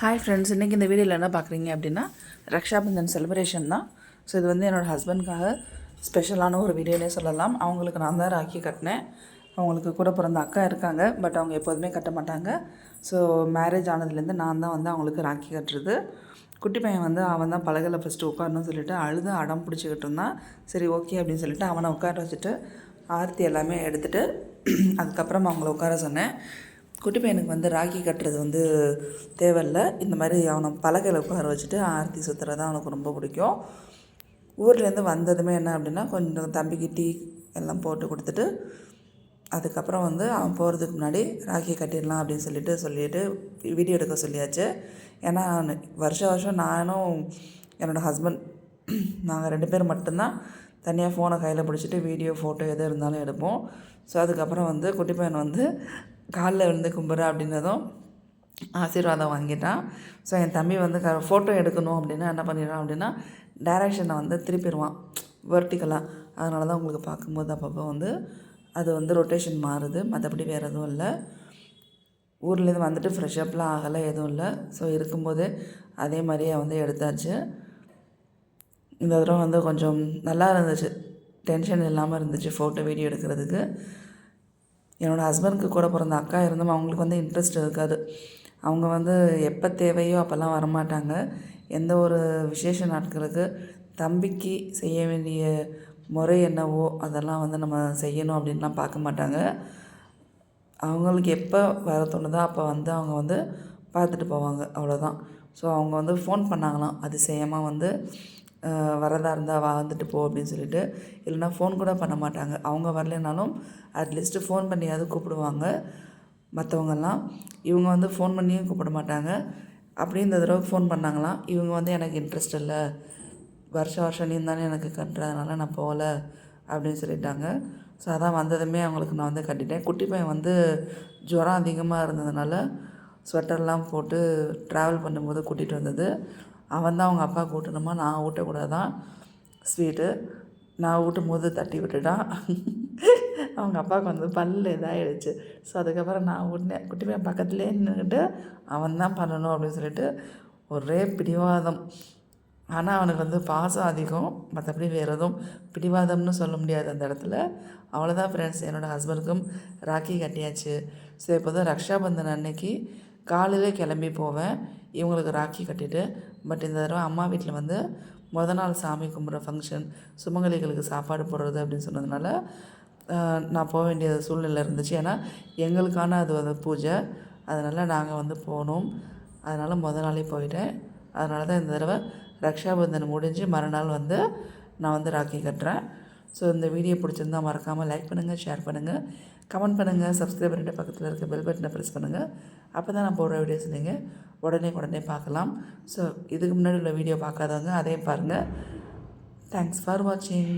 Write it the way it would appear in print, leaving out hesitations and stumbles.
Hi friends, இன்றைக்கி இந்த வீடியோவில் என்ன பார்க்குறீங்க அப்படின்னா ரக்ஷாபந்தன் செலிப்ரேஷன் தான். ஸோ இது வந்து என்னோடய ஹஸ்பண்ட்காக ஸ்பெஷலான ஒரு வீடியோனே சொல்லலாம். அவங்களுக்கு நான் தான் ராக்கி கட்டினேன். அவங்களுக்கு கூட பிறந்த அக்கா இருக்காங்க, பட் அவங்க எப்போதுமே கட்ட மாட்டாங்க. ஸோ மேரேஜ் ஆனதுலேருந்து நான் தான் வந்து அவங்களுக்கு ராக்கி கட்டுறது. குட்டி பையன் வந்து அவன் தான் பழகலை ஃபஸ்ட்டு உட்காரணும்னு சொல்லிவிட்டு அழுது அடம் பிடிச்சிக்கிட்டு இருந்தான். சரி ஓகே அப்படின்னு சொல்லிவிட்டு அவனை உட்கார வச்சுட்டு ஆர்த்தி எல்லாமே எடுத்துகிட்டு அதுக்கப்புறம் அவங்கள உட்கார சொன்னேன். குட்டி பையனுக்கு வந்து ராக்கி கட்டுறது வந்து தேவையில்லை. இந்த மாதிரி அவனை பலகையில் உட்கார வச்சுட்டு ஆரத்தி சுற்றுறது தான் அவனுக்கு ரொம்ப பிடிக்கும். ஊர்லேருந்து வந்ததுமே என்ன அப்படின்னா கொஞ்சம் தம்பிக்கு டீ எல்லாம் போட்டு கொடுத்துட்டு அதுக்கப்புறம் வந்து அவன் போகிறதுக்கு முன்னாடி ராக்கி கட்டிடலாம் அப்படின்னு சொல்லிட்டு வீடியோ எடுக்க சொல்லியாச்சு. ஏன்னா வருஷம் நானும் என்னோடய ஹஸ்பண்ட் நாங்கள் 2 பேர் மட்டும்தான் தனியாக ஃபோனை கையில் பிடிச்சிட்டு வீடியோ ஃபோட்டோ எது இருந்தாலும் எடுப்போம். ஸோ அதுக்கப்புறம் வந்து குட்டி பையன் வந்து காலில் விழுந்து கும்பிட்ற அப்படின்னதும் ஆசீர்வாதம் வாங்கிட்டான். ஸோ என் தம்பி வந்து ஃபோட்டோ எடுக்கணும் அப்படின்னா என்ன பண்ணிடுறான் அப்படின்னா டைரெக்ஷனை வந்து திருப்பிடுவான் வெர்டிக்கலாக. அதனால தான் உங்களுக்கு பார்க்கும்போது அப்பப்போ வந்து அது வந்து ரொட்டேஷன் மாறுது. மற்றபடி வேறு எதுவும் இல்லை. ஊர்லேருந்து வந்துட்டு ஃப்ரெஷ்அப்லாம் ஆகலை, எதுவும் இல்லை. ஸோ இருக்கும்போது அதே மாதிரியே வந்து எடுத்தாச்சு. இந்த தடவை வந்து கொஞ்சம் நல்லா இருந்துச்சு, டென்ஷன் இல்லாமல் இருந்துச்சு ஃபோட்டோ வீடியோ எடுக்கிறதுக்கு. என்னோடய ஹஸ்பண்டுக்கு கூட பிறந்த அக்கா இருந்தும் அவங்களுக்கு வந்து இன்ட்ரெஸ்ட் இருக்காது. அவங்க வந்து எப்போ தேவையோ அப்போல்லாம் வரமாட்டாங்க. எந்த ஒரு விசேஷ நாட்களுக்கு தம்பிக்கு செய்ய வேண்டிய முறை என்னவோ அதெல்லாம் வந்து நம்ம செய்யணும் அப்படின்லாம் பார்க்க மாட்டாங்க. அவங்களுக்கு எப்போ வர தோணுதோ அப்போ வந்து அவங்க வந்து பார்த்துட்டு போவாங்க, அவ்வளோதான். ஸோ அவங்க வந்து ஃபோன் பண்ணாங்களாம் அதிசயமாக வந்து வரதா இருந்தால் வந்துட்டு போ அப்படின்னு சொல்லிட்டு. இல்லைனா ஃபோன் கூட பண்ண மாட்டாங்க. அவங்க வரலைனாலும் அட்லீஸ்ட்டு ஃபோன் பண்ணியாவது கூப்பிடுவாங்க மற்றவங்கெல்லாம். இவங்க வந்து ஃபோன் பண்ணியும் கூப்பிட மாட்டாங்க. அப்படி இந்த தடவை ஃபோன் பண்ணாங்களாம். இவங்க வந்து எனக்கு இன்ட்ரெஸ்ட் இல்லை, வருஷம் நீ தானே எனக்கு கட்டுறதுனால நான் போகல அப்படின்னு சொல்லிட்டாங்க. ஸோ அதான் வந்ததுமே அவங்களுக்கு நான் வந்து கட்டிட்டேன். குட்டி பையன் வந்து ஜுரம் அதிகமாக இருந்ததுனால ஸ்வெட்டர்லாம் போட்டு ட்ராவல் பண்ணும்போது கூட்டிகிட்டு வந்தது. அவன் தான் அவங்க அப்பா ஊட்டணுமா, நான் ஊட்டக்கூடாதான் ஸ்வீட்டு. நான் ஊட்டும் போது தட்டி விட்டுட்டான். அவங்க அப்பாவுக்கு வந்து பல்ல இதாகிடுச்சு. ஸோ அதுக்கப்புறம் நான் ஊட்டினேன். குட்டி பையன் பக்கத்துலேயே நின்றுக்கிட்டு அவன் தான் பண்ணணும் அப்படின்னு சொல்லிட்டு ஒரே பிடிவாதம். ஆனால் அவனுக்கு வந்து பாசம் அதிகம், மற்றபடி வேறு எதுவும் பிடிவாதம்னு சொல்ல முடியாது அந்த இடத்துல. அவ்வளோதான் ஃப்ரெண்ட்ஸ், என்னோடய ஹஸ்பண்டுக்கும் ராக்கி கட்டியாச்சு. ஸோ இப்போ தான் ரக்ஷாபந்தன் அன்னைக்கு காலையில் கிளம்பி போவேன் இவங்களுக்கு ராக்கி கட்டிட்டு. பட் இந்த தடவை அம்மா வீட்டில் வந்து நாள் சாமி கும்பிட்ற ஃபங்க்ஷன், சுமங்கலிகளுக்கு சாப்பாடு போடுறது அப்படின்னு சொன்னதுனால நான் போக வேண்டிய சூழ்நிலை இருந்துச்சு. ஏன்னா எங்களுக்கான அது வந்து பூஜை, அதனால் நாங்கள் வந்து போனோம். அதனால் நாளே போயிட்டேன். அதனால தான் இந்த தடவை ரக்ஷாபந்தன் முடிஞ்சு மறுநாள் வந்து நான் வந்து ராக்கி கட்டுறேன். ஸோ இந்த வீடியோ பிடிச்சிருந்தால் மறக்காமல் லைக் பண்ணுங்கள், ஷேர் பண்ணுங்கள், கமெண்ட் பண்ணுங்கள், சப்ஸ்கிரைப் பண்ணிட்டு பக்கத்தில் இருக்க பெல் பட்டனை ப்ரெஸ் பண்ணுங்கள். அப்போ தான் நான் போடுற வீடியோஸ் நீங்கள் உடனே பார்க்கலாம். ஸோ இதுக்கு முன்னாடி உள்ள வீடியோ பார்க்காதவங்க அதையும் பாருங்கள். தேங்க்ஸ் ஃபார் வாட்சிங்.